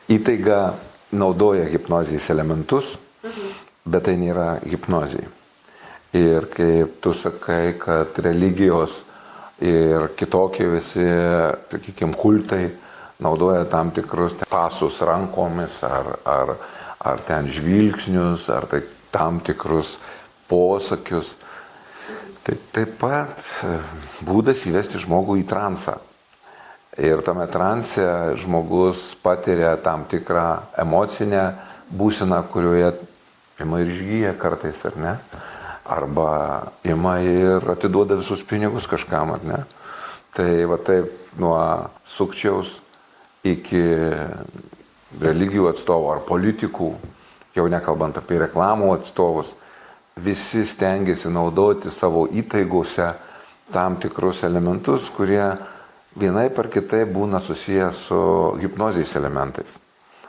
įtaiga naudoja hipnozijos elementus, bet tai nėra hipnozija. Ir kaip tu sakai, kad religijos ir kitokie visi, sakykime, kultai naudoja tam tikrus pasus rankomis ar ten žvilgsnius, ar tai tam tikrus posakius. Tai taip pat būdas įvesti žmogų į transą. Ir tame transe žmogus patiria tam tikrą emocinę būseną, kurioje ima ir išgyja kartais, ar ne? Arba ima ir atiduoda visus pinigus kažkam, ar ne? Tai va taip nuo sukčiaus iki religijų atstovų ar politikų, jau nekalbant apie reklamų atstovus, visi stengiasi naudoti savo įtaigose tam tikrus elementus, kurie vienaip ar kitaip būna susijęs su hipnozijos elementais.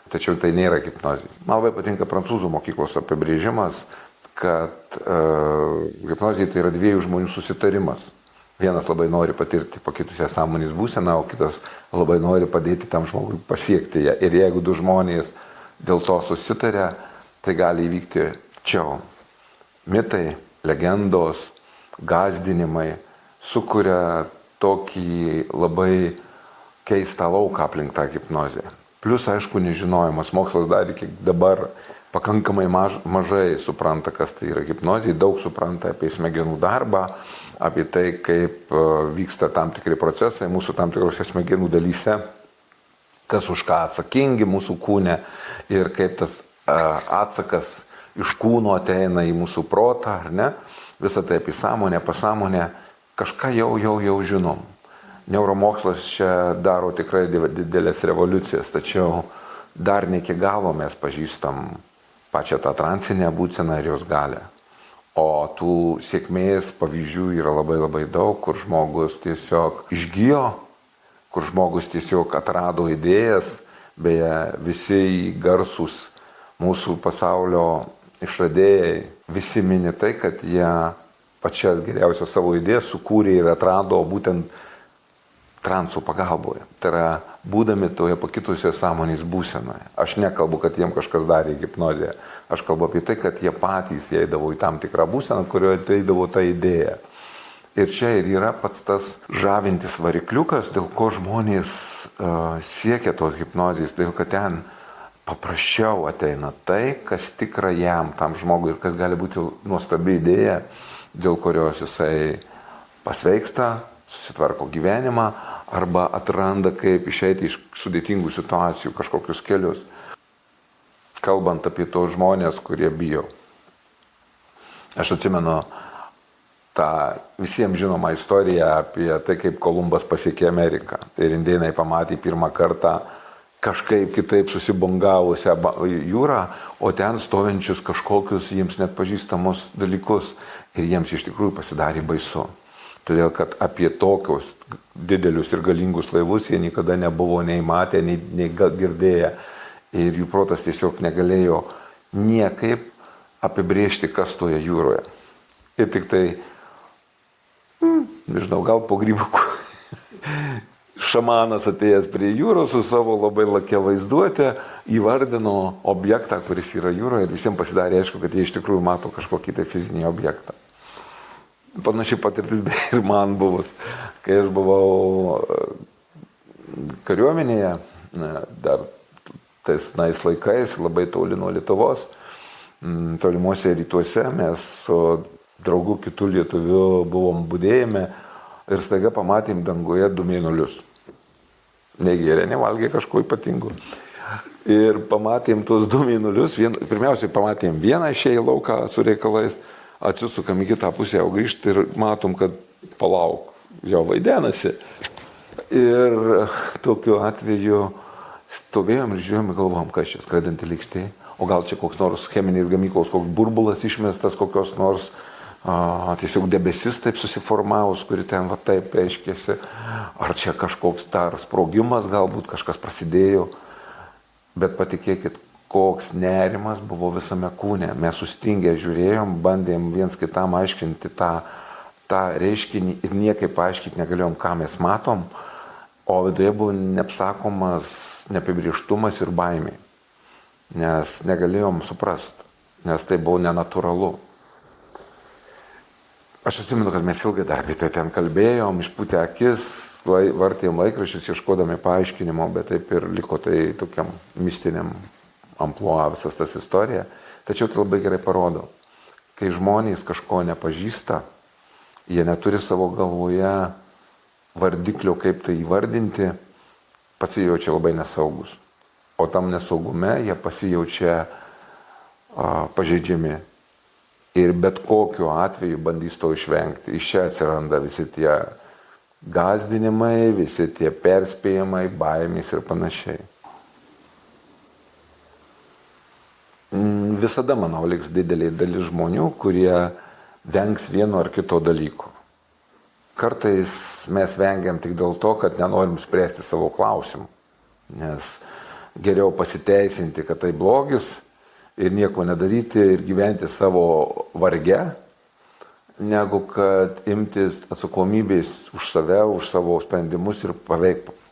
Tačiau tai nėra hipnozija. Man labai patinka prancūzų mokyklos apibrėžimas, kad hipnozija tai yra dviejų žmonių susitarimas. Vienas labai nori patirti pakitusią sąmonės būseną, o kitas labai nori padėti tam žmogui pasiekti ją. Ir jeigu du žmonės dėl to susitarė, tai gali įvykti čia. Mitai, legendos, gąsdinimai sukuria tokį labai keistą lauką aplink tą hipnozę. Plius, aišku, nežinojimas. Mokslas dar iki dabar pakankamai mažai supranta, kas tai yra hipnozija, daug supranta apie smegenų darbą, apie tai, kaip vyksta tam tikri procesai mūsų tam tikrose smegenų dalyse, kas už ką atsakingi mūsų kūne ir kaip tas atsakas iš kūno ateina į mūsų protą, ar ne? Visą tai apie sąmonę, pasąmonę, kažką jau žinom. Neuromokslas čia daro tikrai didelės revoliucijas, tačiau dar ne iki galo mes pažįstam pačią tą transinę būseną ir jos galę. O tų sėkmės pavyzdžių yra labai daug, kur žmogus tiesiog išgijo, kur žmogus tiesiog atrado idėjas, beje, visi garsūs mūsų pasaulio išradėjai, visi mini tai, kad jie pačias geriausias savo idėjas sukūrė ir atrado būtent transų pagalboje. Tai yra, būdami toje pakitusioje sąmonės būsenoje. Aš nekalbu, kad jiem kažkas darė hipnozę. Aš kalbu apie tai, kad jie patys įeidavo į tam tikrą būseną, kurioje ateidavo ta idėja. Ir čia ir yra pats tas žavintis varikliukas, dėl ko žmonės siekia tos hipnozės, dėl kad ten paprasčiau ateina tai, kas tikra jam, tam žmogui, ir kas gali būti nuostabi idėja, dėl kurios jisai pasveiksta, susitvarko gyvenimą arba atranda, kaip išeiti iš sudėtingų situacijų kažkokius kelius. Kalbant apie tos žmonės, kurie bijo. Aš atsimenu tą visiems žinomą istoriją apie tai, kaip Kolumbas pasiekė Ameriką. Ir indėnai pamatė pirmą kartą kažkaip kitaip susibongavusią jūrą, o ten stovinčius kažkokius jiems net pažįstamus dalykus. Ir jiems iš tikrųjų pasidarė baisu. Todėl, kad apie tokius didelius ir galingus laivus jie niekada nebuvo nei matę, nei girdėję. Ir jų protas tiesiog negalėjo niekaip apibrėžti, kas toje jūroje. Ir tik tai, nežinau, gal po grybukų šamanas atėjęs prie jūros su savo labai lakia vaizduotė įvardino objektą, kuris yra jūroje, ir visiems pasidarė aišku, kad jie iš tikrųjų mato kažkokį tai fizinį objektą. Panašiai patirtis ir man buvus, kai aš buvau kariuomenėje, dar tais laikais, labai toli nuo Lietuvos, tolimuose rytuose, mes su draugu kitų lietuvių buvom budėjime ir staiga pamatėm danguje 2 mėnulius. Negėrė, nevalgė kažko ypatingo. Ir pamatėm tos 2 mėnulius, pirmiausiai pamatėm vieną išėję į lauką su reikalais, atsisukam į kitą pusę, o grįžti ir matom, kad palauk, jau vaidenasi. Ir tokiu atveju stovėjom ir žiūrėjom ir galvom, kas čia skraidanti lėkštė, o gal čia koks nors cheminės gamyklos, koks burbulas išmestas, kokios nors tiesiog debesis taip susiformavus, kuri ten va taip reiškėsi, ar čia kažkoks dar sprogimas, galbūt kažkas prasidėjo, bet patikėkit, koks nerimas buvo visame kūne. Mes sustingę žiūrėjom, bandėm viens kitam aiškinti tą reiškinį ir niekaip paaiškinti negalėjom, ką mes matom, o viduje buvo neapsakomas neapibrėžtumas ir baimė, nes negalėjom suprast, nes tai buvo nenatūralu. Aš atsimenu, kad mes ilgai dar apie tai ten kalbėjom, išpūtę akis, vartėm laikraščius, ieškodami paaiškinimo, bet taip ir liko tai tokiam mistiniam amplua visas tas istorija. Tačiau tai labai gerai parodo, kai žmonės kažko nepažįsta, jie neturi savo galvoje vardiklio, kaip tai įvardinti, pasijaučia labai nesaugus. O tam nesaugume jie pasijaučia pažeidžiami. Ir bet kokiu atveju bandys to išvengti. Iš čia atsiranda visi tie gąsdinimai, visi tie perspėjimai, baimės ir panašiai. Visada, manau, liks didelė dalis žmonių, kurie vengs vieno ar kito dalyko. Kartais mes vengiam tik dėl to, kad nenorim spręsti savo klausimų. Nes geriau pasiteisinti, kad tai blogis, ir nieko nedaryti ir gyventi savo varge, negu kad imtis atsakomybės už save, už savo sprendimus ir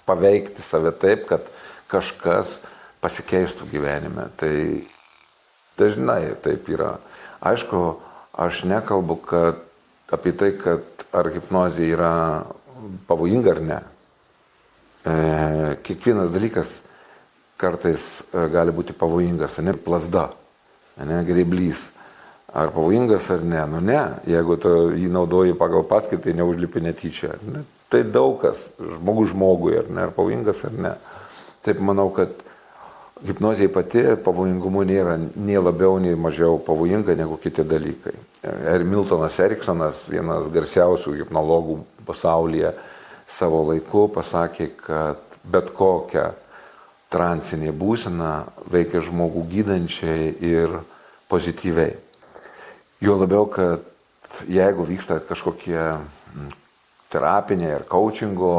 paveikti save taip, kad kažkas pasikeistų gyvenime. Tai dažnai taip yra. Aišku, aš nekalbu apie tai, kad ar hipnozė yra pavojinga ar ne. Kiekvienas dalykas kartais gali būti pavojingas, ne plasda, ne grėblys. Ar pavojingas ar ne? Nu ne, jeigu tu jį naudoji pagal paskirtį, neužlipi netyčia. Ne? Tai daug kas, žmogus žmogui, ar ne, ar pavojingas ar ne. Taip manau, kad hipnozė pati pavojingumu nėra nei labiau, nei mažiau pavojinga negu kiti dalykai. Miltonas Eriksonas, vienas garsiausių hipnologų pasaulyje, savo laiku pasakė, kad bet kokią transinė būsena veikia žmogų gydančiai ir pozityviai. Jo labiau, kad jeigu vyksta kažkokie terapiniai ir coachingo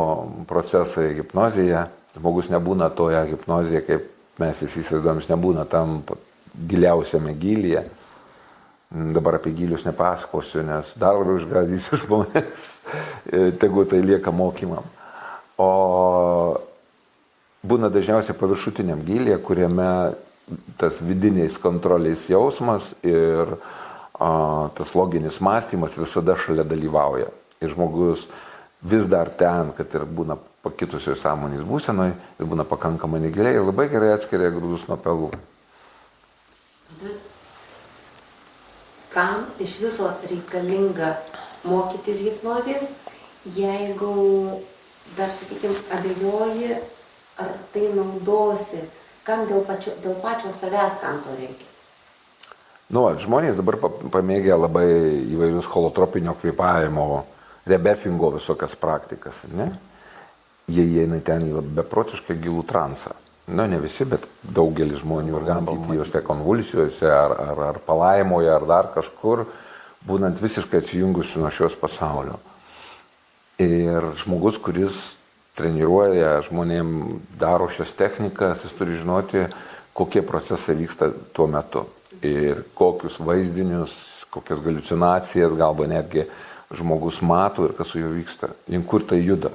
procesai hipnozėje, žmogus nebūna toje hipnozėje, kaip mes visi įsivaizduojam, jis nebūna tam giliausiame gylyje. Dabar apie gylius nepasakosiu, nes dar labiau išgąsdinsiu žmonės, tegu tai lieka mokymam. O būna dažniausiai paviršutiniam gylyje, kuriame tas vidinės kontrolės jausmas ir tas loginis mąstymas visada šalia dalyvauja. Ir žmogus vis dar ten, kad ir būna pakitusioj sąmonės būsenoj, ir būna pakankamai negiliai ir labai gerai atskiria grūdus nuo pelų. Kam iš viso reikalinga mokytis hipnozės, jeigu dar, sakykime, abejoji, ar tai naudosi, kam dėl pačio savęs, kam to reikia? Žmonės dabar pamėgė labai įvairius holotropinio kvėpavimo, rebefingo visokias praktikas, ne? Jie įeina ten į beprotiškai gilų transą. Ne visi, bet daugelis žmonių ir galim matyti juose konvulsijose, ar palaimoje, ar dar kažkur, būnant visiškai atsijungusiu nuo šios pasaulio. Ir žmogus, kuris treniruoja žmonėm, daro šias technikas, jis turi žinoti, kokie procesai vyksta tuo metu. Ir kokius vaizdinius, kokias haliucinacijas, galbūt netgi žmogus mato ir kas su juo vyksta, link kur tai juda.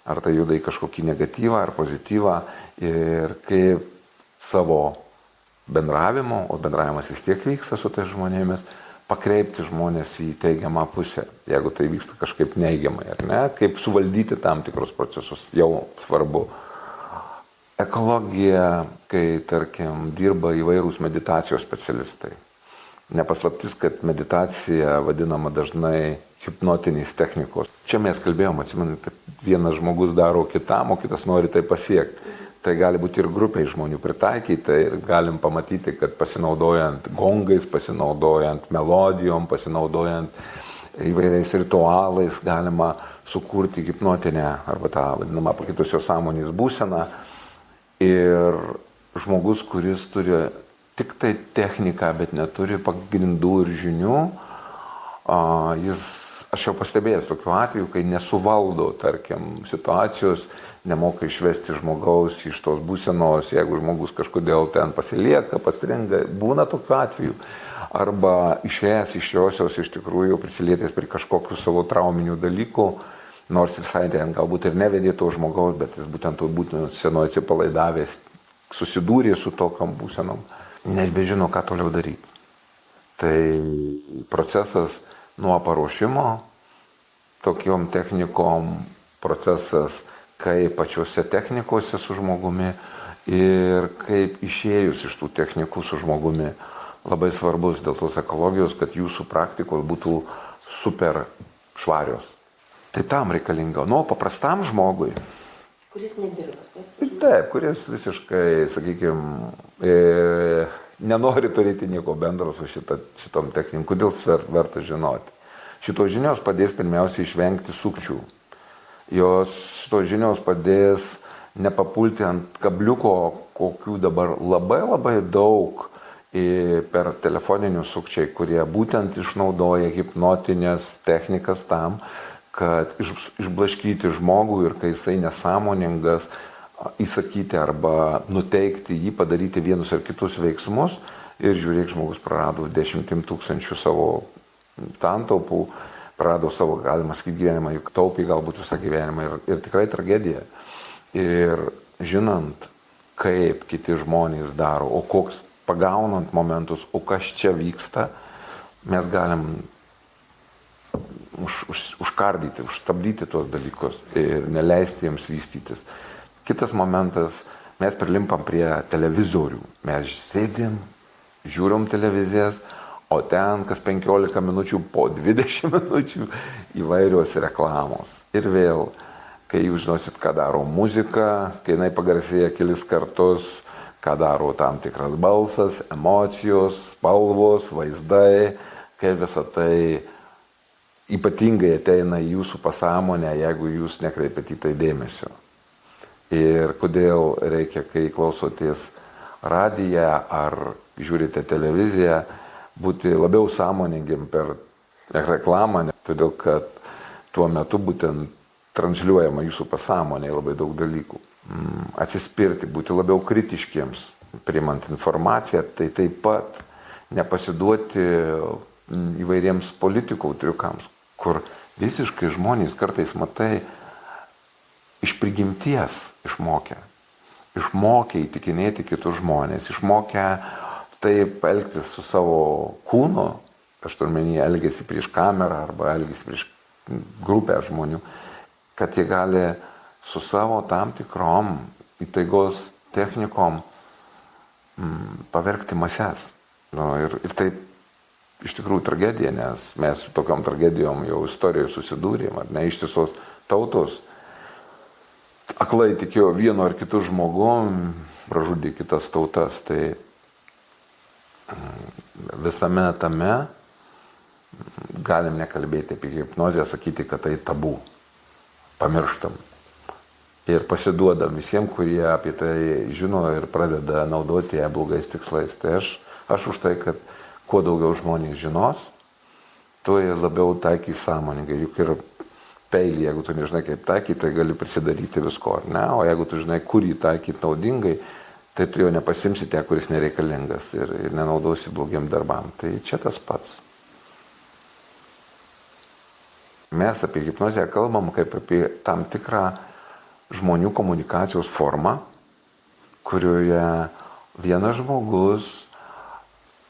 Ar tai juda į kažkokį negatyvą ar pozityvą ir kaip savo bendravimo, o bendravimas vis tiek vyksta su tais žmonėmis, pakreipti žmonės į teigiamą pusę, jeigu tai vyksta kažkaip neigiamai, ar ne, kaip suvaldyti tam tikrus procesus, jau svarbu. Ekologija, kai, tarkim, dirba įvairūs meditacijos specialistai. Nepaslaptis, kad meditacija vadinama dažnai hipnotinės technikos. Čia mes kalbėjom, atsimenu, kad vienas žmogus daro kitam, o kitas nori tai pasiekti. Tai gali būti ir grupiai žmonių pritaikyta ir galim pamatyti, kad pasinaudojant gongais, pasinaudojant melodijom, pasinaudojant įvairiais ritualais galima sukurti hipnotinę arba tą vadinamą pakitusios sąmonės būseną. Ir žmogus, kuris turi tik tai techniką, bet neturi pagrindų ir žinių, aš jau pastebėjęs tokiu atveju, kai nesuvaldo, tarkim, situacijos, nemoka išvesti žmogaus iš tos būsenos, jeigu žmogus kažkodėl ten pasilieka, pastringa, būna tokiu atveju. Arba išėjęs iš josios iš tikrųjų prisilietęs prie kažkokių savo trauminių dalykų, nors visai ten galbūt ir nevedė to žmogaus, bet jis būtent to būsenoje atsipalaidavęs, susidūrė su tokiam būsenom, nebežino, ką toliau daryti. Tai procesas nuo paruošimo, tokiom technikom, procesas kaip pačiose technikose su žmogumi ir kaip išėjus iš tų technikų su žmogumi labai svarbus dėl tos ekologijos, kad jūsų praktikos būtų super švarios. Tai tam reikalinga. Nu, paprastam žmogui. Kuris nedirba. Taip, kuris visiškai, sakykime, nenori turėti nieko bendro su šitom technikom. Kodėl verta žinoti? Šitos žinios padės pirmiausia išvengti sukčių. Šitos žinios padės nepapulti ant kabliuko, kokių dabar labai daug per telefoninius sukčiai, kurie būtent išnaudoja hipnotinės technikas tam, kad išblaškyti žmogų ir kai jisai nesąmoningas, įsakyti arba nuteikti jį, padaryti vienus ar kitus veiksmus ir žiūrėk, žmogus prarado 10 000 savo santaupų, prarado savo, galima sakyti, gyvenimą, juk taupė galbūt visą gyvenimą ir tikrai tragedija. Ir žinant, kaip kiti žmonės daro, o koks pagaunant momentus, o kas čia vyksta, mes galim užkardyti, užstabdyti tuos dalykus ir neleisti jiems vystytis. Kitas momentas, mes prilimpam prie televizorių. Mes sėdim, žiūrim televizijas, o ten kas 15 minučių, po 20 minučių įvairios reklamos. Ir vėl, kai jūs žinosit, ką daro muzika, kai jinai pagarsėja kelis kartus, ką daro tam tikras balsas, emocijos, spalvos, vaizdai, kai visą tai ypatingai ateina į jūsų pasąmonę, jeigu jūs nekreipiat į tai dėmesio. Ir kodėl reikia, kai klausotės radiją ar žiūrite televiziją, būti labiau sąmoningiam per reklamą, todėl kad tuo metu būtent transliuojama jūsų pasąmonėje labai daug dalykų. Atsispirti, būti labiau kritiškiems, priimant informaciją, tai taip pat nepasiduoti įvairiems politikų triukams, kur visiškai žmonės kartais matai iš prigimties išmokę įtikinėti kitus žmonės, išmokę taip elgtis su savo kūnu, aš turiu omeny elgesį prieš kamerą arba elgesį prieš grupę žmonių, kad jie gali su savo tam tikrom įtaigos technikom pavergti mases. Ir taip iš tikrųjų tragedija, nes mes su tokiom tragedijom jau istorijoje susidūrėm, ar ne, ištisos tautos aklai tikėjo vienu ar kitu žmogum, pražudė kitas tautas. Tai visame tame galim nekalbėti apie hipnozę, sakyti, kad tai tabu, pamirštam. Ir pasiduodam visiems, kurie apie tai žino ir pradeda naudoti ją blogais tikslais. Tai aš už tai, kad kuo daugiau žmonės žinos, tuo jie labiau taikys sąmoningai. Juk ir peilį, jeigu tu nežinai kaip taikyti, tai gali prisidaryti visko, ar ne? O jeigu tu žinai, kur jį taikyti naudingai, tai tu jo nepasimsi tie, kuris nereikalingas ir nenaudosi blogiem darbam. Tai čia tas pats. Mes apie hipnozę kalbam kaip apie tam tikrą žmonių komunikacijos formą, kurioje vienas žmogus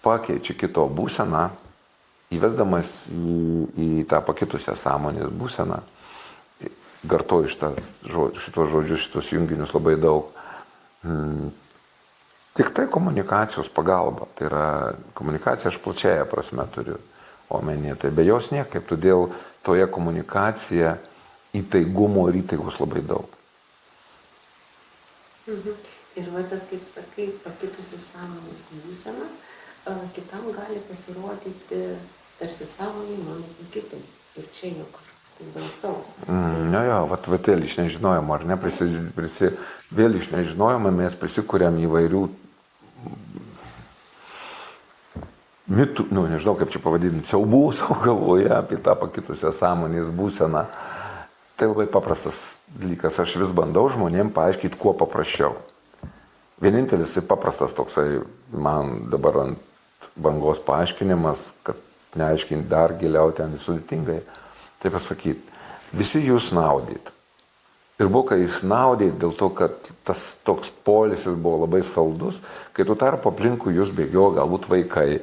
pakeičia kito būseną, įvesdamas į tą pakitusią sąmonės būseną. Kartoju šitos žodžius, šitos junginius labai daug. Tik tai komunikacijos pagalba. Tai yra komunikacija, aš plačiaja prasme turiu omenyje. Tai be jos niekaip, todėl toje komunikacija įtaigumo ir įtaigos labai daug. Ir va tas, kaip sakai, pakitusi sąmonės būsena, kitam gali pasirodyti tarsi sąmonė mano kitaip. Ir čia jau kažkas tai baisaus. Vat vėl iš nežinojimo, ar ne? Vėl iš nežinojimo mes prisikuriam įvairių mitų, nežinau kaip čia pavadinti, siaubų savo galvoje apie tą pakitusią sąmonės būseną. Tai labai paprastas dalykas. Aš vis bandau žmonėm paaiškinti, kuo paprasčiau. Vienintelis ir paprastas toksai man dabar ant bangos paaiškinimas, kad neaiškinti dar giliau ten sudėtingai, tai pasakyti, visi jūs snaudėt. Ir buvo, kai jis snaudėt dėl to, kad tas toks poilsis buvo labai saldus, kai tu tarp aplinkų jūs bėgiojo galbūt vaikai,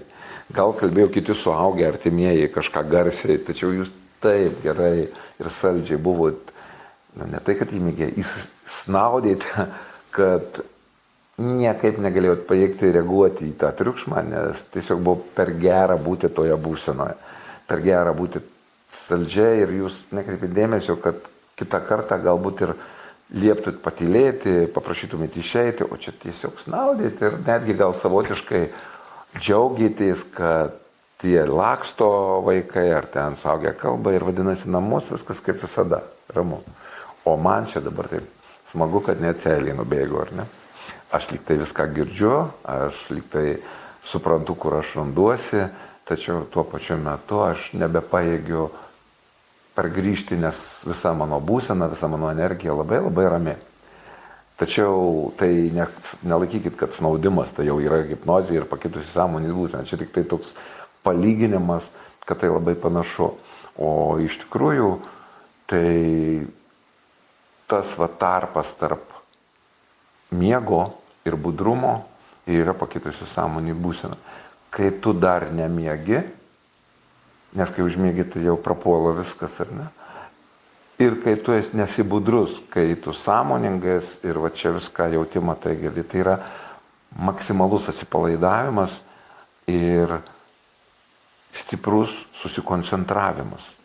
gal kalbėjo kiti suaugę artimieji kažką garsiai, tačiau jūs taip gerai ir saldžiai buvot, ne tai, kad įmėgė, jūs snaudėte, kad niekaip negalėjot pajėgti reaguoti į tą triukšmą, nes tiesiog buvo per gera būti toje būsenoje, per gera būti saldžiai ir jūs nekreipėt dėmesio, kad kitą kartą galbūt ir lieptut patylėti, paprašytumėt išeiti, o čia tiesiog snaudėt ir netgi gal savotiškai džiaugėtės, kad tie laksto vaikai ar ten suaugę kalba ir vadinasi namus viskas kaip visada, ramu. O man čia dabar taip smagu, kad net seiliai nubėgo, ar ne? Aš lyg tai viską girdžiu, aš lyg tai suprantu, kur aš randuosi, tačiau tuo pačiu metu aš nebepajėgiu pargrįžti, nes visa mano būsena, visa mano energija labai labai rami. Tačiau tai nelaikykit, kad snaudimas tai jau yra hipnozė ir pakitusi sąmonės būsena. Čia tik tai toks palyginimas, kad tai labai panašu. O iš tikrųjų tai tas tarpas tarp miego ir budrumo yra pakitusi sąmonės būsena. Kai tu dar nemiegi, nes kai užmiegi, tai jau prapuola viskas, ar ne? Ir kai tu nesi budrus, kai tu sąmoningas ir va čia viską jauti, matai, girdi, tai yra maksimalus atsipalaidavimas ir stiprus susikoncentravimas.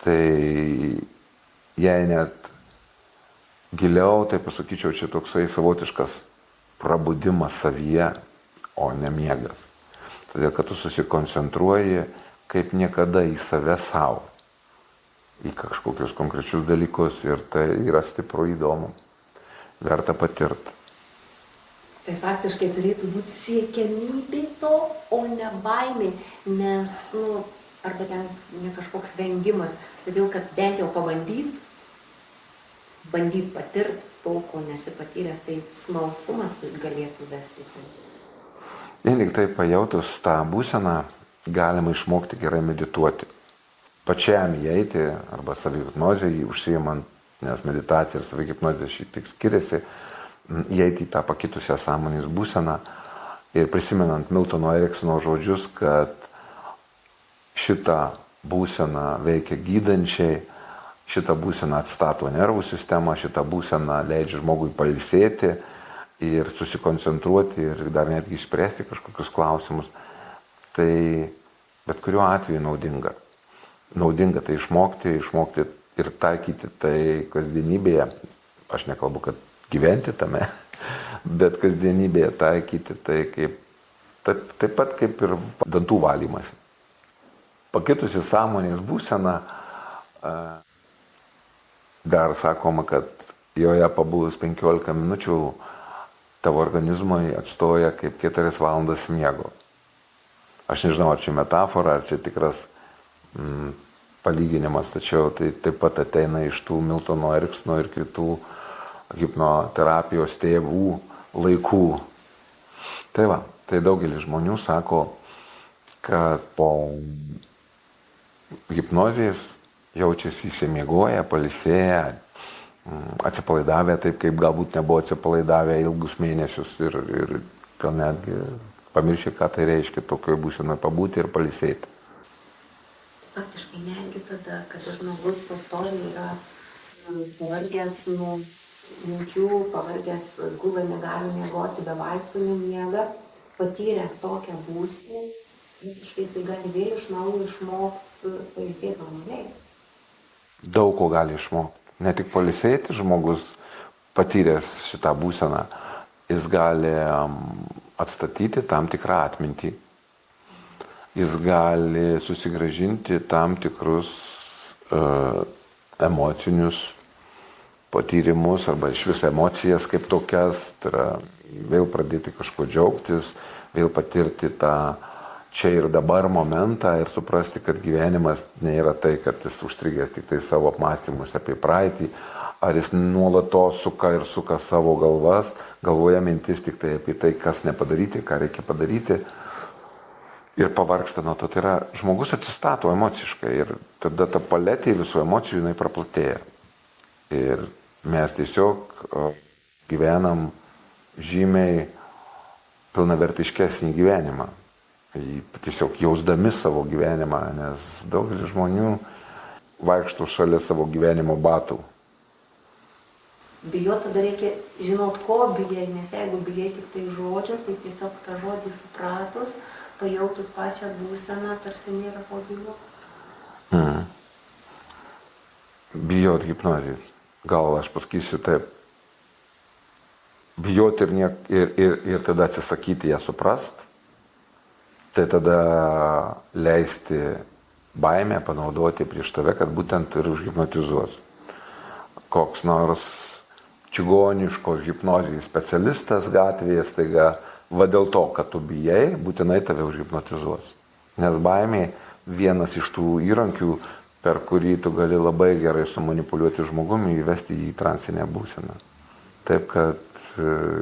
Tai jei net giliau, tai pasakyčiau, čia toksai savotiškas prabudimas savyje, o ne miegas. Todėl, kad tu susikoncentruoji kaip niekada į save savo, į kažkokius konkrečius dalykus ir tai yra stipru įdomu, verta patirti. Tai faktiškai turėtų būti siekiamybė to, o ne baimė, nes, arba ten ne kažkoks vengimas, todėl, kad bent jau bandyt patirti to, ko nesi patyręs, tai smalsumas galėtų vesti. Vien tik tai pajautus tą būseną galima išmokti gerai medituoti. Pačiam įeiti arba savihipnozei užsiimant, nes meditacija ir savihipnozė šiek tiek skiriasi, įeiti į tą pakitusią sąmonės būseną ir prisimenant Miltono Eriksono žodžius, kad šitą būseną veikia gydančiai, šitą būseną atstato nervų sistemą, šitą būseną leidžia žmogui pailsėti ir susikoncentruoti ir dar netgi išspręsti kažkokius klausimus. Tai bet kuriuo atveju naudinga. Naudinga tai išmokti ir taikyti tai kasdienybėje. Aš nekalbu, kad gyventi tame, bet kasdienybėje taikyti tai taip pat kaip ir dantų valymas. Pakitusi sąmonės būsena, dar sakoma, kad joje pabuvus 15 minučių tavo organizmui atstoja kaip 4 valandas miego. Aš nežinau, ar čia metafora, ar čia tikras palyginimas, tačiau tai taip pat ateina iš tų Miltono Eriksono ir kitų hipnoterapijos tėvų laikų. Tai va, tai daugelis žmonių sako, kad po hipnozės jaučiasi įsimiegoję, pailsėję, atsipalaidavę taip, kaip galbūt nebuvo atsipalaidavę ilgus mėnesius ir gal netgi pamiršę, ką tai reiškia tokioje būsenoje pabūti ir pailsėti. Faktiškai netgi tada, kada žmogus pastoviai yra pavargęs nuo minčių, pavargęs gula, negali miegoti, be vaistų nemiega, patyręs tokią būseną, visiškai jisai gali vėl iš naujo išmokti pailsėti normaliai. Daug ko gali išmokti. Ne tik pailsėti žmogus patyręs šitą būseną, jis gali atstatyti tam tikrą atmintį. Jis gali susigrąžinti tam tikrus emocinius patyrimus arba iš vis emocijas kaip tokias, tai yra vėl pradėti kažko džiaugtis, vėl patirti tą čia ir dabar momentą ir suprasti, kad gyvenimas nėra tai, kad jis užstrigęs tik tai savo apmąstymus apie praeitį, ar jis nuolatos suka savo galvoje mintis tik tai apie tai, kas nepadaryti, ką reikia padaryti. ir pavargsta nuo to. Tai yra, žmogus atsistato emociškai ir tada ta paletė visų emocijų jinai praplatėja. Ir mes tiesiog gyvenam žymiai pilnavertiškesnį gyvenimą. Tiesiog jausdami savo gyvenimą, nes daugelis žmonių vaikšto šalia savo gyvenimo batų. Bijot tada reikia žinot, ko bijai, nes jeigu bijai tik tai žodžio, tai tiesiog tą žodį supratus, pajautus pačią būseną, tarsi nėra ko bijot. Bijot hipnozės. Gal aš pasakysiu taip. Bijot ir tada atsisakyti ją suprast, tai tada leisti baimę panaudoti prieš tave, kad būtent ir užhipnotizuos. Koks nors čigoniškos hipnozijos specialistas gatvėje staiga, va dėl to, kad tu bijai, būtinai tave užhipnotizuos. Nes baimė vienas iš tų įrankių, per kurį tu gali labai gerai sumanipuliuoti žmogumi, įvesti jį į transinę būseną. Taip, kad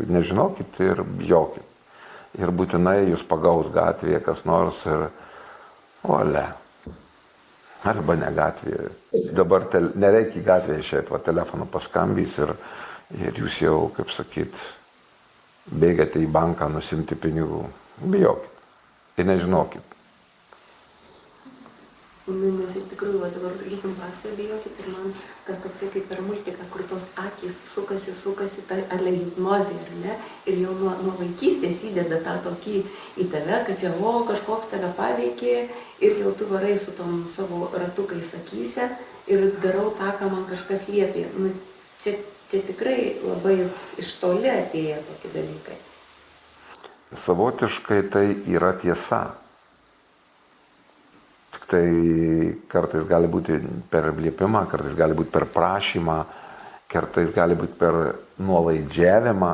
nežinokit ir bijokit. Ir būtinai jūs pagaus gatvėje kas nors ir ole. Arba ne gatvėje. Dabar nereikia į gatvėje išėti, telefonu paskambys ir jūs jau, kaip sakyt, bėgate į banką nusimti pinigų. Bijokit. Ir nežinokit. Nes iš tikrųjų, dabar, sakykim, paskui bijokit ir man tas toksai kaip per multiką, kur tos akys sukasi ta hipnozė, ar ne? Ir jau nuo vaikystės įdeda tą tokį į tave, kad čia, kažkoks tave paveikė ir jau tu varai su tom savo ratukais akyse ir darau tą, ką man kažkas liepė. Čia tikrai labai iš toli atėję tokie dalykai. Savotiškai tai yra tiesa. Tik tai kartais gali būti per liepimą, kartais gali būti per prašymą, kartais gali būti per nuolaidžiavimą,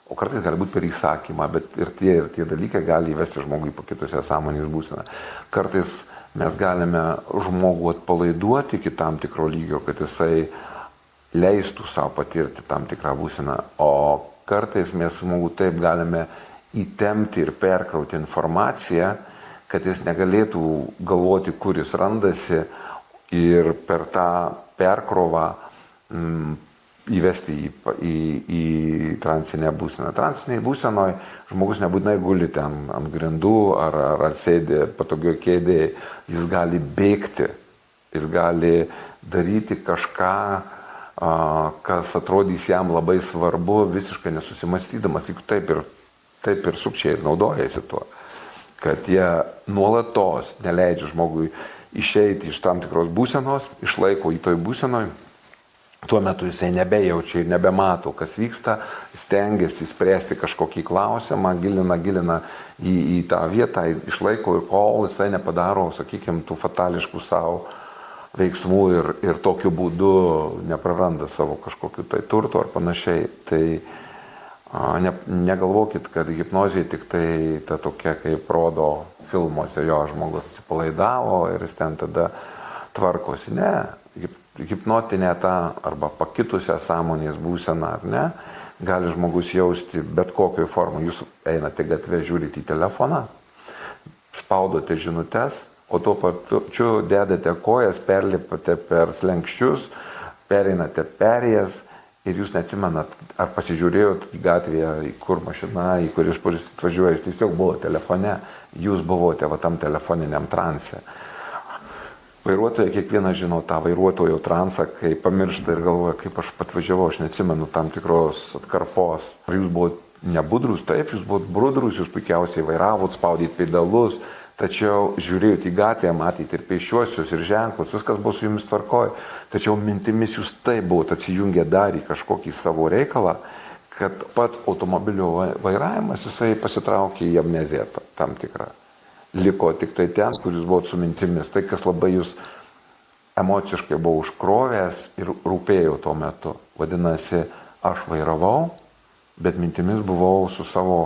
o kartais gali būti per įsakymą, bet ir tie dalykai gali įvesti žmogų į pakitusią sąmonės būseną. Kartais mes galime žmogų atpalaiduoti iki tam tikro lygio, kad jisai leistų savo patirti tam tikrą būseną, o kartais mes žmogų taip galime įtempti ir perkrauti informaciją, kad jis negalėtų galvoti, kur jis randasi ir per tą perkrovą įvesti į transinę būseną. Transinėje būsenoje žmogus nebūtinai guli ten ant grindų ar sėdi patogioje kėdėje, jis gali bėgti, jis gali daryti kažką, kas atrodys jam labai svarbu, visiškai nesusimastydamas, juk taip ir sukčiai naudojasi tuo. Kad jie nuolatos neleidžia žmogui išeiti iš tam tikros būsenos, išlaiko į toj būsenoj, tuo metu jisai nebejaučia ir nebemato, kas vyksta, stengiasi spręsti kažkokį klausimą, gilina į tą vietą, išlaiko ir kol jisai nepadaro, sakykime, tų fatališkų savo veiksmų ir tokiu būdu nepraranda savo kažkokiu tai turto ar panašiai. Tai negalvokit, kad hipnozija tik tai ta tokia, kaip rodo filmuose, jo žmogus atsipalaidavo ir jis ten tada tvarkosi. Ne, hipnotinė ta arba pakitusią sąmonės būseną, ar ne, gali žmogus jausti bet kokioj formai. Jūs einate gatvę, žiūrite į telefoną, spaudote žinutes, o tuo pačiu dedate kojas, perlipate per slenkščius, pereinate perėjas, ir jūs neatsimenat, ar pasižiūrėjot į gatvėje, į kur mašina, į kur jūs atvažiuoja, jūs tiesiog buvo telefone, jūs buvote tam telefoniniam transe. Vairuotojai kiekvienas žino tą vairuotojo transą, kai pamiršta ir galvoja, kaip aš atvažiavau, aš neatsimenu tam tikros atkarpos. Ar jūs buvote nebudrus? Taip, jūs buvote brudrus, jūs puikiausiai vairavot, spaudėt pedalus, tačiau žiūrėjot į gatvę, matėt ir pėsčiuosius, ir ženklus, viskas buvo su jumis tvarkoj. Tačiau mintimis jūs taip buvot atsijungę dar į kažkokį savo reikalą, kad pats automobilio vairavimas, jisai pasitraukė į amneziją tam tikrą. Liko tik tai ten, kur jūs buvot su mintimis. Tai, kas labai jūs emociškai buvo užkrovęs ir rūpėjo tuo metu. Vadinasi, aš vairavau, bet mintimis buvau su savo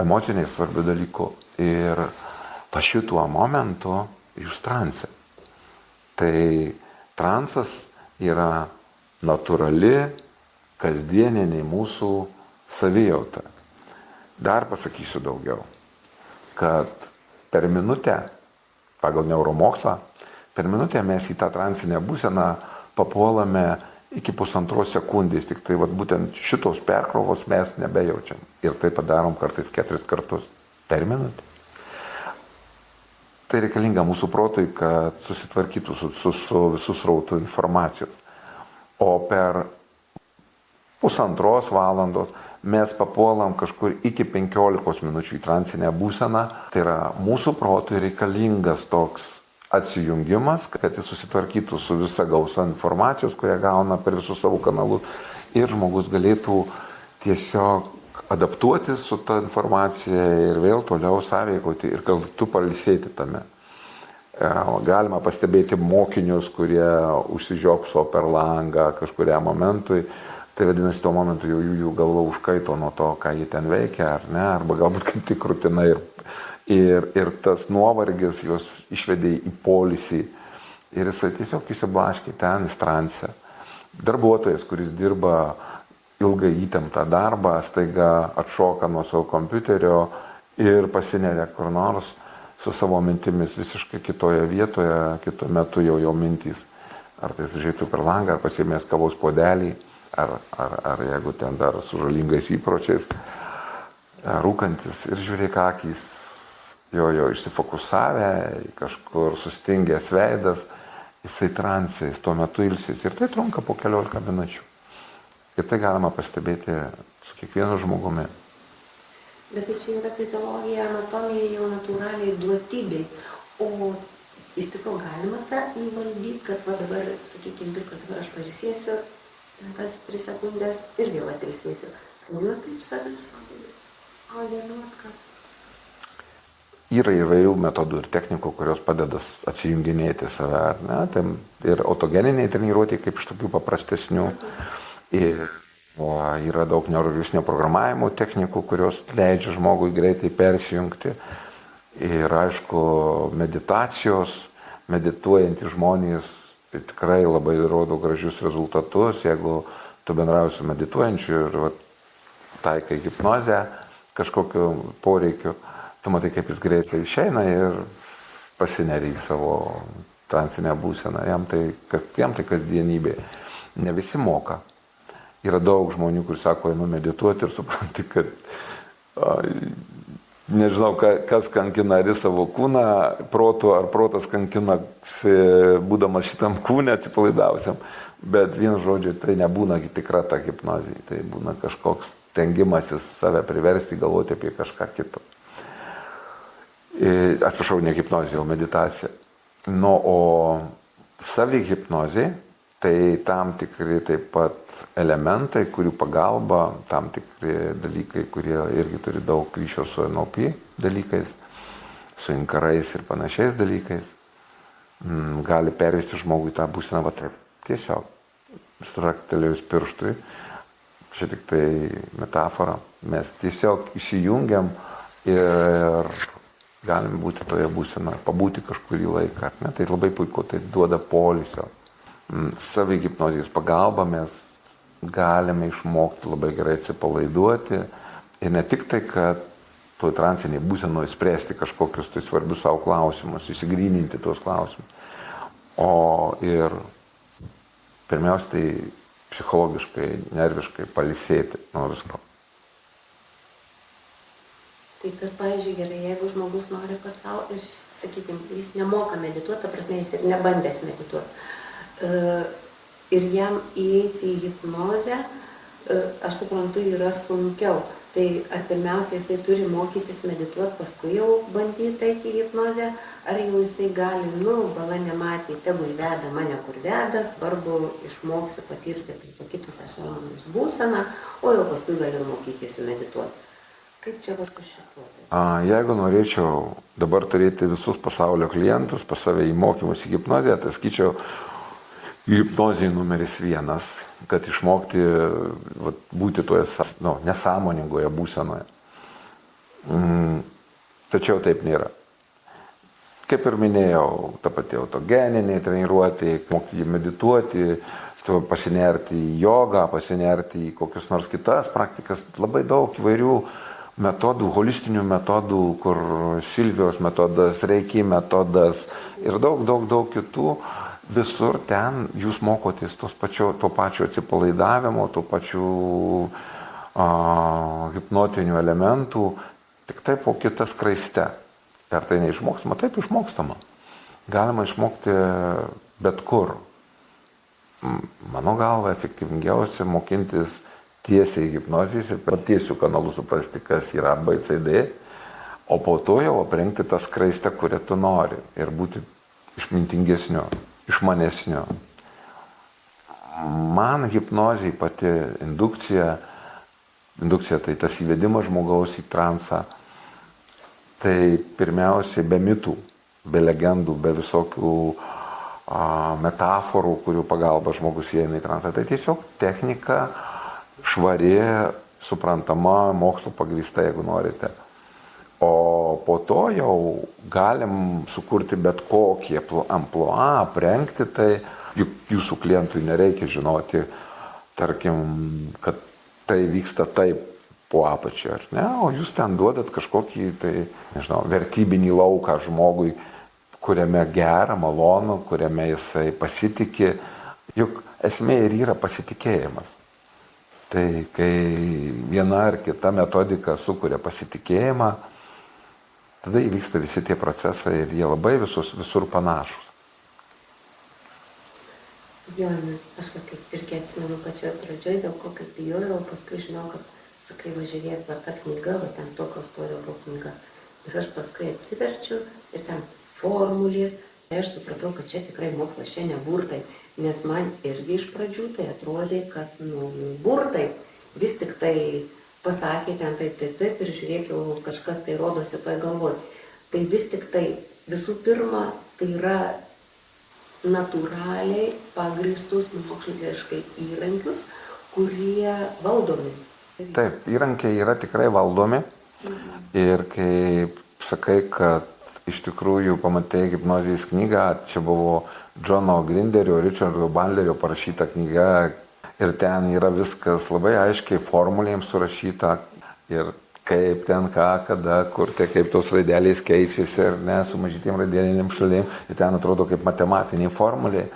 emociniai svarbiu dalyku. Ir va šituo momentu jūs transe. Tai transas yra natūrali, kasdieniniai mūsų savijauta. Dar pasakysiu daugiau, kad per minutę, pagal neuromokslą, per minutę mes į tą transinę būseną papuolame iki 1,5 sekundės, tik tai vat, būtent šitos perkrovos mes nebejaučiam. Ir tai padarom kartais 4 kartus per minutę. Tai reikalinga mūsų protui, kad susitvarkytų su visus srautų informacijos. O per 1,5 valandos mes papuolam kažkur iki 15 minučių į transinę būseną. Tai yra mūsų protui reikalingas toks atsijungimas, kad jis susitvarkytų su visa gausa informacijos, kurią gauna per visus savo kanalus ir žmogus galėtų tiesiog adaptuotis su ta informacija ir vėl toliau sąveikauti ir kartu pailsėti tame. Galima pastebėti mokinius, kurie užsižiopso per langą kažkuriam momentui. Tai vadinasi, tuo momentu jau jų galva užkaito nuo to, ką jie ten veikia, ar ne, arba galbūt kaip tik rutina ir tas nuovargis juos išvedė į poilsį ir jisai tiesiog įsiblaškė ten į transe. Darbuotojas, kuris dirba ilgai įtemptą darbą, staiga atšoka nuo savo kompiuterio ir pasineria kur nors su savo mintimis visiškai kitoje vietoje, kitu metu jo mintys. Ar tai žiūrėtų per langą, ar pasiėmės kavos puodelį, ar jeigu ten dar su žalingais įpročiais, rūkantis ir žiūrėk akys, jo išsifokusavę, kažkur sustingęs veidas, jisai transe, jis tuo metu ilsis ir tai trunka po 15 minučių. Ir tai galima pastebėti su kiekvienu žmogumi. Bet tai čia yra fiziologija, anatomija jau natūraliai duotybei, o iš tikrųjų galima tą įvaldyti, kad va dabar, sakykime, viską dabar aš pailsėsiu, tas 3 sekundės ir vėl atilsėsiu. Būna taip savis, dėliot, kad... Yra įvairių metodų ir technikų, kurios padeda atsijunginėti save, ar ne? Tai ir autogeniniai treniruotė kaip iš tokių paprastesnių. Ir yra daug neurolingvistinio programavimo technikų, kurios leidžia žmogui greitai persijungti. Ir aišku, meditacijos, medituojantys žmonės tikrai labai rodo gražius rezultatus. Jeigu tu bendrauji su medituojančiu ir taikai hipnozę kažkokiu poreikiu, tu matai, kaip jis greitai išeina ir pasineria į savo transinę būseną. Jam tai kasdienybė. Ne visi moka. Yra daug žmonių, kur sako, einu medituoti ir supranti, kad nežinau, kas kankina ar savo kūną, protu, ar protas kankina, būdamas šitam kūne atsipalaidavusiam. Bet vienu žodžiu, tai nebūna tikra ta hipnozė. Tai būna kažkoks tengimasis save priversti galvoti apie kažką kito. Atsiprašau, ne hipnozė, o meditacija. O savihipnozė, tai tam tikri taip pat elementai, kurių pagalba, tam tikri dalykai, kurie irgi turi daug ryšio su NLP dalykais, su inkarais ir panašiais dalykais, gali pervesti žmogui tą būseną, tiesiog straktelėjus pirštui, čia tik tai metafora, mes tiesiog įsijungiam ir galim būti toje būsenoje, pabūti kažkurį laiką. Ne? Tai labai puiku, tai duoda poilsio. Savihipnozės pagalba mes galime išmokti labai gerai atsipalaiduoti ir ne tik tai, kad toj transiniai būsenoje spręsti kažkokius tai svarbius savo klausimus, įsigryninti tuos klausimus, o ir pirmiausia tai psichologiškai, nerviškai pailsėti nuo visko. Tai kas, pavyzdžiui, gerai, jeigu žmogus nori pats savo, sakykime, jis nemoka medituoti, ta prasme, jis ir nebandęs medituoti. Ir jam įeiti į hipnozę, aš suprantu, yra sunkiau. Tai ar pirmiausia jisai turi mokytis medituoti, paskui jau bandyti eiti į hipnozę, ar jau jisai gali, bala nematė, tegul veda mane kur veda, svarbu išmoksiu patirti tai pakitusią sąmonės būseną, o jau paskui galiu mokysiu medituoti. Kaip čia su šituo? Jeigu norėčiau dabar turėti visus pasaulio klientus pas save į mokymus į hipnozę, tai sakyčiau, hipnozė numeris 1, kad išmokti būti toje nesąmoningoje būsenoje. Tačiau taip nėra. Kaip ir minėjau, ta pati autogeninė treniruotė, mokti medituoti, pasinerti į jogą, pasinerti į kokias nors kitas praktikas, labai daug įvairių metodų, holistinių metodų, kur Silvijos metodas, Reiki metodas ir daug kitų. Visur ten jūs mokotės to pačio atsipalaidavimo, tų pačių hipnotinių elementų, tik taip po kitą skraiste. Ar tai neišmokstama? Taip išmokstama. Galima išmokti bet kur. Mano galva, efektyvingiausia mokintis tiesiai hipnozės ir per tiesių kanalų suprasti, kas yra ABCD, o po to jau aprengti tą skraistę, kurią tu nori ir būti išmintingesniu, išmanesniu. Man hipnozė pati indukcija tai tas įvedimas žmogaus į transą, tai pirmiausiai be mitų, be legendų, be visokių metaforų, kurių pagalba žmogus įeina į transą. Tai tiesiog technika švari, suprantama, mokslo pagrįsta, jeigu norite. O po to jau galim sukurti bet kokį amplua, aprengti tai, juk jūsų klientui nereikia žinoti, tarkim, kad tai vyksta taip po apačia, ar ne, o jūs ten duodat kažkokį, tai, nežinau, vertybinį lauką žmogui, kuriame gera, malonu, kuriame jisai pasitikė, juk esmė ir yra pasitikėjimas. Tai kai viena ar kita metodika sukuria pasitikėjimą, tada įvyksta visi tie procesai ir jie labai visur panašus. Jo, nes aš kaip irgi atsimenu pačioje pradžioje, dėl ko kaip bijojau, paskui žinau, kad sakai, važiuok, va ta knyga, va ten tokio storio buvo knyga. Ir aš paskui atsiverčiu ir ten formulės. Tai aš supratau, kad čia tikrai mokslas, čia ne burtai. Nes man irgi iš pradžių tai atrodė, kad burtai vis tik tai pasakė ten taip ir žiūrėk, jau kažkas tai rodosi toj galvoj. Tai vis tik tai visų pirma, tai yra natūraliai pagrįstus moksliškai įrankius, kurie valdomi. Taip, įrankiai yra tikrai valdomi ir kaip sakai, kad iš tikrųjų pamatai hipnozės knygą, čia buvo Džono Grinderio, Richardo Bandlerio parašyta knyga ir ten yra viskas labai aiškiai formulėm surašyta ir kaip ten ką, kada, kur, tai kaip tos raidelės keičiasi ir ne, su mažytėm raidelėm šalim ir ten atrodo kaip matematiniai formulė.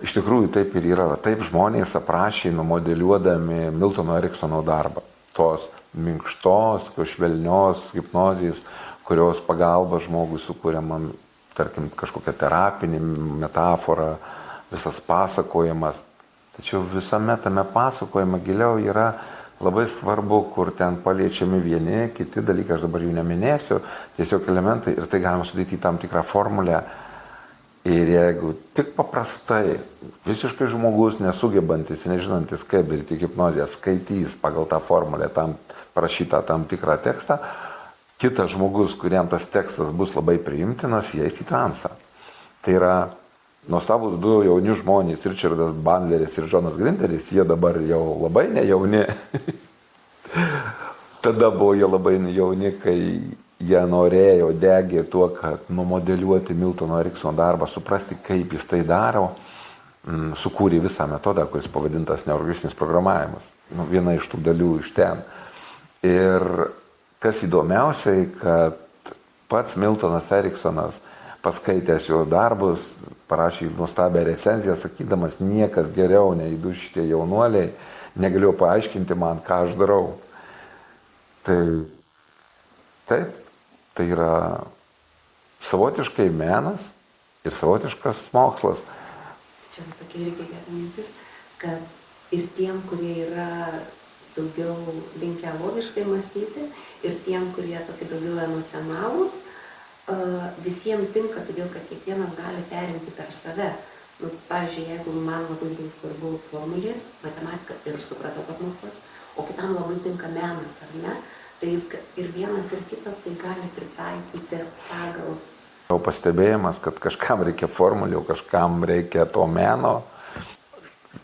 Iš tikrųjų taip ir yra. Taip žmonės aprašė, numodeliuodami Miltono Eriksono darbą. Tos minkštos, švelnios hipnozės, kurios pagalba žmogui sukūriama, tarkim, kažkokia terapinė metafora, visas pasakojimas. Tačiau visame tame pasakojime giliau yra labai svarbu, kur ten paliečiami vieni, kiti dalykai, aš dabar jų neminėsiu, tiesiog elementai ir tai galima sudėti į tam tikrą formulę. Ir jeigu tik paprastai, visiškai žmogus nesugebantis, nežinantis kaip daryti hipnozę, skaitys pagal tą formulę tam parašytą tam tikrą tekstą, kitas žmogus, kuriam tas tekstas bus labai priimtinas, jais į transą. Tai yra nuostabus du jauni žmonės, Richardas Bandleris ir Džonas Grinderis, jie dabar jau labai nejauni. Tada buvo jie labai jauni, kai jie norėjo, degė tuo, kad numodeliuoti Miltono Eriksono darbą, suprasti, kaip jis tai daro, sukūrė visą metodą, kuris pavadintas neurolinguistinis programavimas. Viena iš tų dalių iš ten. Ir kas įdomiausiai, kad pats Miltonas Eriksonas, paskaitęs jo darbus, parašė nuostabią recenziją, sakydamas, niekas geriau nei du šitie jaunuoliai negalėjo paaiškinti man, ką aš darau. Tai taip. Tai yra savotiškai menas ir savotiškas mokslas. Čia tokia irgi gera mintis, kad ir tiem, kurie yra daugiau linkę logiškai mąstyti, ir tiem, kurie tokie daugiau emocionalūs, visiems tinka, todėl kad kiekvienas gali perimti per save. Pavyzdžiui, jeigu man labai svarbu formulės, matematika ir supratau, kad mokslas, o kitam labai tinka menas, ar ne? Tai jis ir vienas, ir kitas tai gali pritaikyti pagal. Jau pastebėjimas, kad kažkam reikia formulių, kažkam reikia to meno.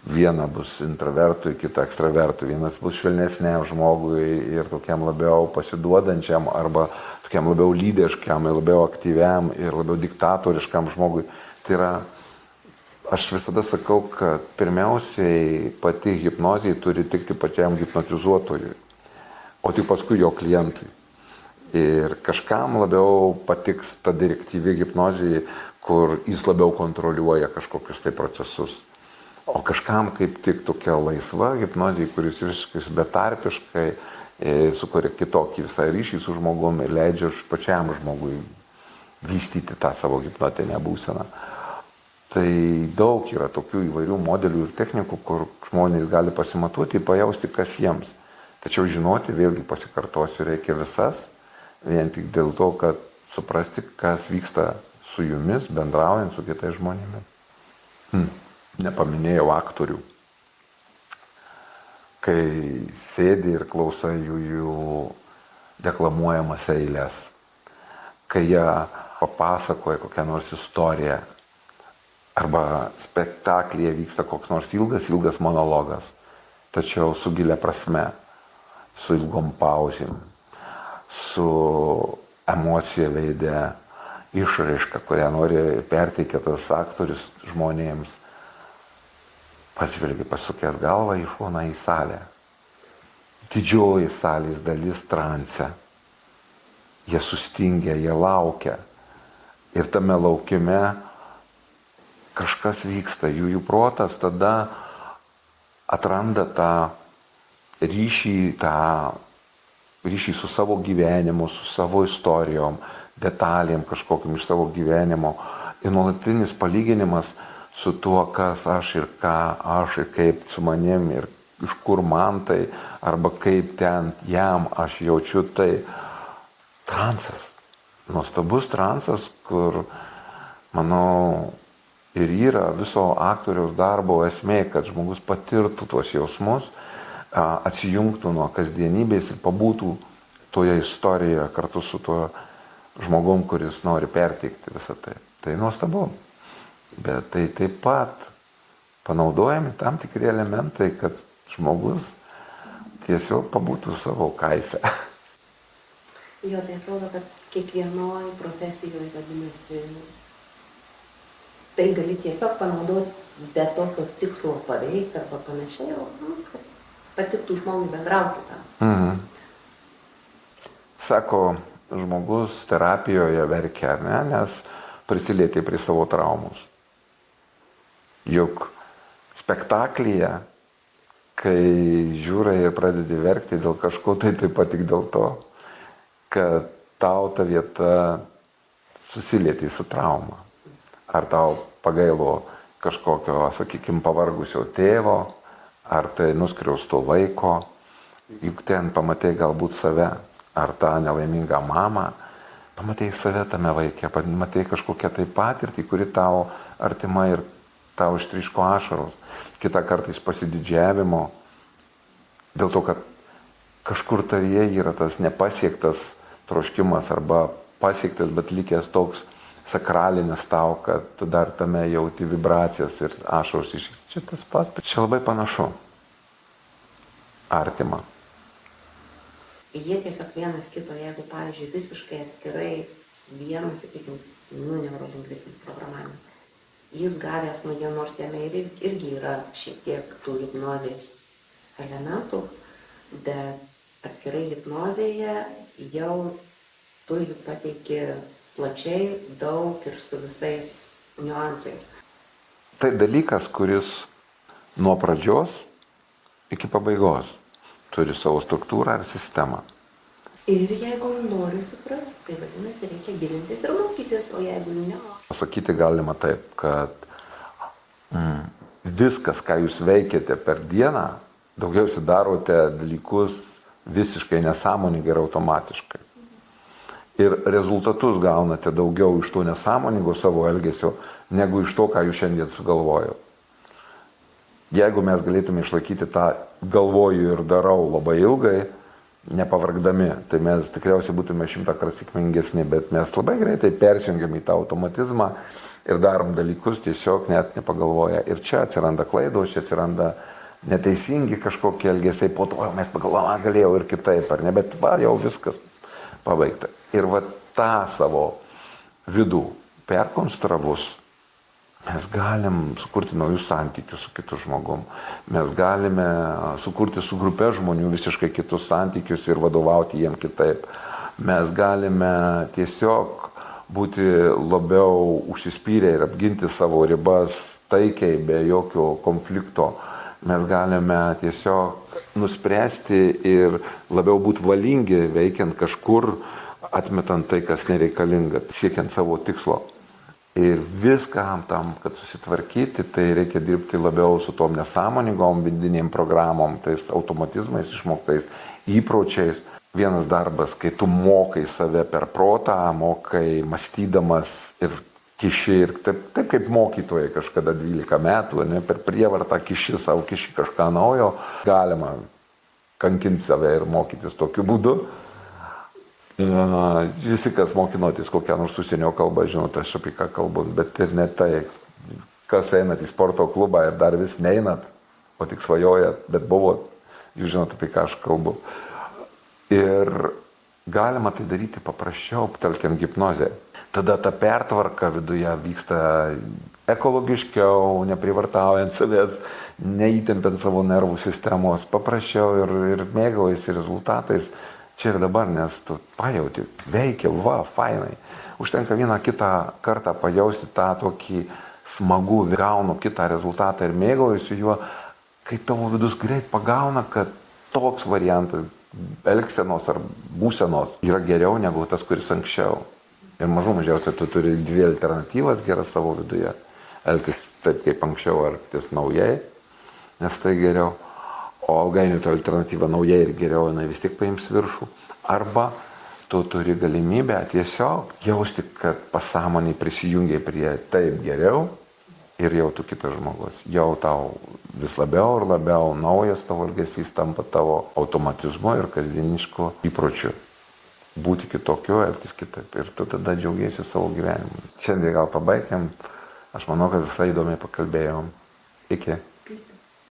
Viena bus intravertui, kita ekstravertui. Vienas bus švelnesniam žmogui ir tokiam labiau pasiduodančiam arba tokiam labiau lydiškam, labiau aktyviam ir labiau diktatoriškam žmogui. Tai yra, aš visada sakau, kad pirmiausiai pati hipnozė turi tikti pačiam hipnotizuotojui. o tik paskui jo klientui. Ir kažkam labiau patiks ta direktyvi hipnozija, kur jis labiau kontroliuoja kažkokius tai procesus. O kažkam kaip tik tokia laisva hipnozija, kuris visiškai betarpiškai sukuria kitokį visą ryšį su žmogumi ir leidžia pačiam žmogui vystyti tą savo hipnotinę būseną. Tai daug yra tokių įvairių modelių ir technikų, kur žmonės gali pasimatuoti, pajausti, kas jiems. Tačiau žinoti, vėlgi pasikartosiu, reikia visas, vien tik dėl to, kad suprasti, kas vyksta su jumis, bendraujant su kitais žmonėmis. Nepaminėjau aktorių. Kai sėdi ir klausai jų deklamuojamas eilės, kai jie papasakoja kokią nors istoriją, arba spektaklyje vyksta koks nors ilgas monologas, tačiau su gilia prasme, su ilgom pauzėm, su emocija veide, išraiška, kurią nori perteikti tas aktorius žmonėms. Pažvelgi pasukęs galvą į šoną į salę. Didžioji salės dalis transe. Jie sustingę, jie laukia. Ir tame laukime kažkas vyksta. Jų protas tada atranda tą ryšį su savo gyvenimu, su savo istorijom, detalėm kažkokiam iš savo gyvenimo. Ir nuolatinis palyginimas su tuo, kas aš ir ką aš ir kaip su manim ir iš kur man tai, arba kaip ten jam aš jaučiu tai. Transas, nuostabus transas, kur, manau, ir yra viso aktoriaus darbo esmė, kad žmogus patirtų tuos jausmus, atsijungtų nuo kasdienybės ir pabūtų toje istorijoje kartu su tuo žmogum, kuris nori perteikti visą tai. Tai nuostabu. Bet tai taip pat panaudojami tam tikri elementai, kad žmogus tiesiog pabūtų savo kaife. Jo, tai atrodo, kad kiekvienoj profesijoje vadinasi, tai gali tiesiog panaudoti be tokio tikslo paveikti arba panašiai, kad patiktų žmogui bendrauti tam. Sako, žmogus terapijoje verkia, ar ne, nes prisilietė prie savo traumus. Juk spektaklyje, kai žiūrai ir pradedi verkti dėl kažko, tai taip pat tik dėl to, kad tau ta vieta susilietė su trauma. Ar tau pagailo kažkokio, sakykime, pavargusio tėvo, ar tai nuskriausto vaiko, juk ten pamatei galbūt save, ar tą nelaimingą mamą, pamatei save tame vaike, pamatei kažkokią tai patirtį, kuri tau artima ir tau ištryško ašaros. Kitą kartą iš pasididžiavimo, dėl to, kad kažkur tavyje yra tas nepasiektas troškimas arba pasiektas, bet likęs toks sakralinis tau, kad tu dar tame jauti vibracijas ir ašaros iškis. Čia tas pats, bet čia labai panašu. Artima. Jie tiesiog vienas kito, jeigu, pavyzdžiui, visiškai atskirai vienas, sakykime, neurolingvistinis programavimas, jis gavęs nuo jo, nors jame irgi yra šiek tiek tų hipnozės elementų, bet atskirai hipnozėje jau tu jų pateiki plačiai, daug ir su visais niuansais. Tai dalykas, kuris nuo pradžios iki pabaigos turi savo struktūrą ir sistemą. Ir jeigu nori suprasti, tai vadinasi, reikia gilintis ir mokytis, o jeigu ne. Pasakyti galima taip, kad viskas, ką jūs veikiate per dieną, daugiausiai darote dalykus visiškai nesąmoningai ir automatiškai. Ir rezultatus gaunate daugiau iš to nesąmoningo savo elgesio, negu iš to, ką jūs šiandien sugalvojate. Jeigu mes galėtume išlaikyti tą galvoju ir darau labai ilgai, nepavargdami, tai mes tikriausiai būtume 100 kartų sėkmingesni, bet mes labai greitai persijungiam į tą automatizmą ir darom dalykus tiesiog net nepagalvoja. Ir čia atsiranda klaidos, čia atsiranda neteisingi kažkokie elgesiai, po to mes pagalvojame, galėjau ir kitaip, ar ne, bet va, jau viskas pabaigta. Ir va tą savo vidų perkonstravus, mes galim sukurti naujus santykius su kitu žmogum. Mes galime sukurti su grupe žmonių visiškai kitus santykius ir vadovauti jiem kitaip. Mes galime tiesiog būti labiau užsispyrę ir apginti savo ribas taikiai, be jokio konflikto. Mes galime tiesiog nuspręsti ir labiau būti valingi, veikiant kažkur, atmetant tai, kas nereikalinga, siekiant savo tikslo. Ir viskam tam, kad susitvarkyti, tai reikia dirbti labiau su tom nesąmoningom vidinėm programom, tais automatizmais išmoktais įpročiais. Vienas darbas, kai tu mokai save per protą, mokai mąstydamas ir kiši, ir taip kaip mokytojai kažkada 12 metų, ne, per prievartą kiši kažką naujo, galima kankinti save ir mokytis tokiu būdu. Visi, kas mokinotės kokią nors užsienio kalbą, žinote, aš apie ką kalbu, bet ir ne tai, kas einat į sporto klubą ir dar vis neinat, o tik svajojat, bet buvot, jūs žinote, apie ką aš kalbu. Ir galima tai daryti paprasčiau, telkiant hipnozę. Tada ta pertvarka viduje vyksta ekologiškiau, neprivartaujant savęs, neįtempiant savo nervų sistemos, paprasčiau ir mėgaujasi rezultatais. Čia ir dabar, nes tu pajauti, veikia, fainai. Užtenka vieną kitą kartą pajausti tą tokį smagų, gaunu kitą rezultatą ir mėgaujusi juo, kai tavo vidus greit pagauna, kad toks variantas elgsenos ar būsenos yra geriau negu tas, kuris anksčiau. Ir mažiausiai tu turi 2 alternatyvas geras savo viduje. Elgtis taip kaip anksčiau, elgtis naujai, nes tai geriau. O ilgainiui ta alternatyva naujai ir geriau, jinai vis tiek paims viršų. Arba tu turi galimybę tiesiog jausti, kad pasąmonė prisijungia prie taip geriau ir jau tu kitas žmogus. Jau tau vis labiau ir labiau naujas tavo elgesys tampa tavo automatizmu ir kasdienišku įpročiu. Būti kitokiu, elgtis kitaip. Ir tu tada džiaugiesi savo gyvenimu. Šiandien gal pabaigiam. Aš manau, kad visai įdomiai pakalbėjom. Iki.